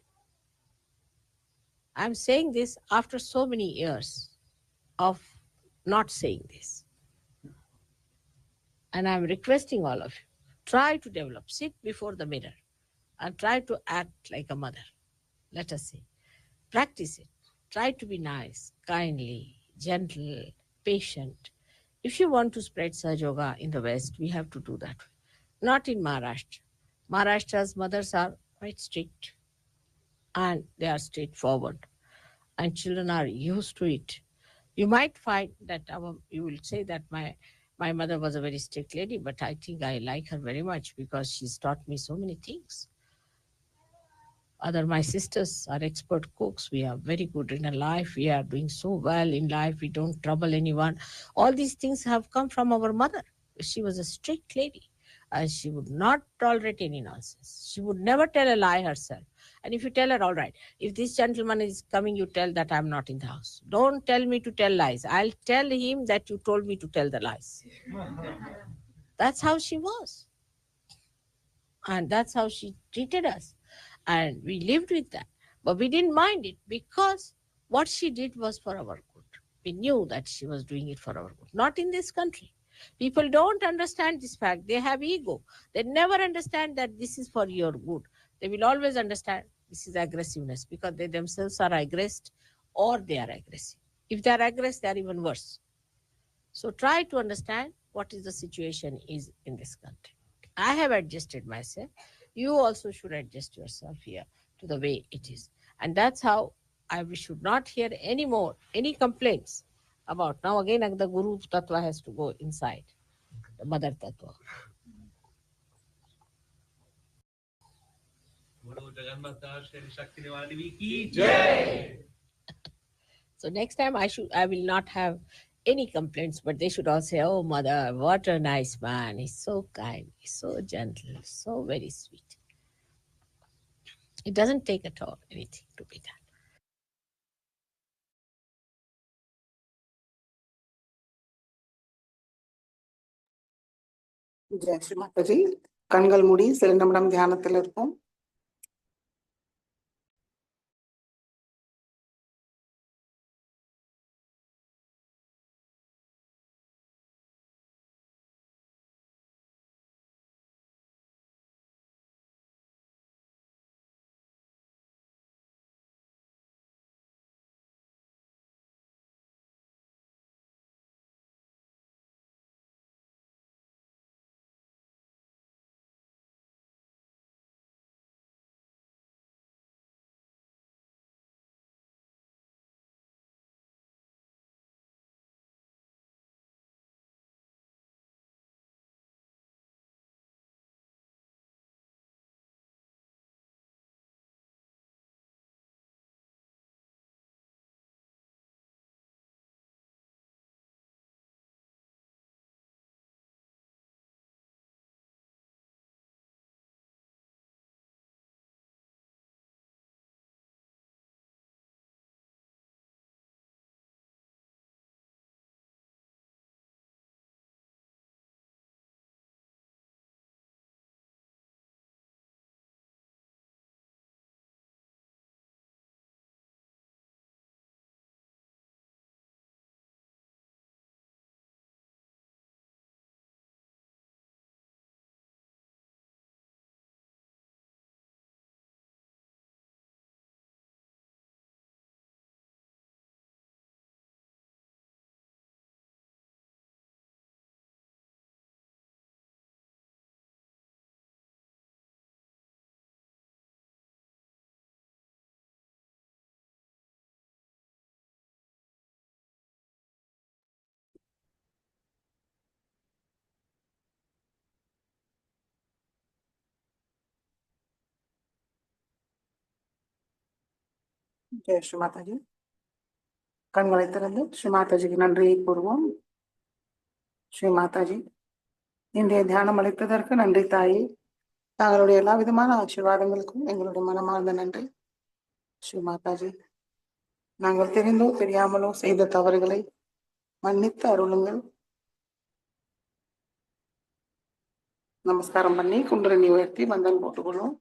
I'm saying this after so many years of not saying this. And I'm requesting all of you, try to develop, sit before the mirror and try to act like a mother. Let us say, practice it. Try to be nice, kindly, gentle, patient. If you want to spread Sahaja Yoga in the West, we have to do that. Not in Maharashtra. Maharashtra's mothers are quite strict and they are straightforward, and children are used to it. You might find that you will say that my mother was a very strict lady, but I think I like her very much because she's taught me so many things. My sisters are expert cooks. We are very good in life. We are doing so well in life. We don't trouble anyone. All these things have come from our mother. She was a strict lady. She would not tolerate any nonsense. She would never tell a lie herself. And if you tell her, all right, if this gentleman is coming, you tell that I'm not in the house. Don't tell me to tell lies. I'll tell him that you told me to tell the lies. That's how she was. And that's how she treated us. And we lived with that. But we didn't mind it because what she did was for our good. We knew that she was doing it for our good. Not in this country. People don't understand this fact. They have ego. They never understand that this is for your good. They will always understand this is aggressiveness because they themselves are aggressed or they are aggressive. If they are aggressive, they are even worse. So try to understand what is the situation is in this country. I have adjusted myself. You also should adjust yourself here to the way it is. And that's how we should not hear any more, any complaints about. Now again, the Guru Tattva has to go inside, the Mother Tattva. So next time I will not have any complaints, but they should all say, oh mother, what a nice man. He's so kind, he's so gentle, so very sweet. It doesn't take at all anything to be done. Jai Sri Mataji. கண்கள் மூடி சில நிமிடம் தியானத்தில் இருப்போம். ஜெய் ஸ்ரீ மாதாஜி. கண்களை திறந்து ஸ்ரீ மாதாஜிக்கு நன்றியை கூறுவோம். ஸ்ரீ மாதாஜி, இன்றைய தியானம் அளித்ததற்கு நன்றி தாயே. தங்களுடைய எல்லா விதமான ஆசீர்வாதங்களுக்கும் எங்களுடைய மனமார்ந்த நன்றி. ஸ்ரீ மாதாஜி, நாங்கள் தெரிந்தோ தெரியாமலோ செய்த தவறுகளை மன்னித்து அருளுங்கள். நமஸ்காரம் பண்ணி குண்டலினி உயர்த்தி வந்தன் போட்டுக்கொள்வோம்.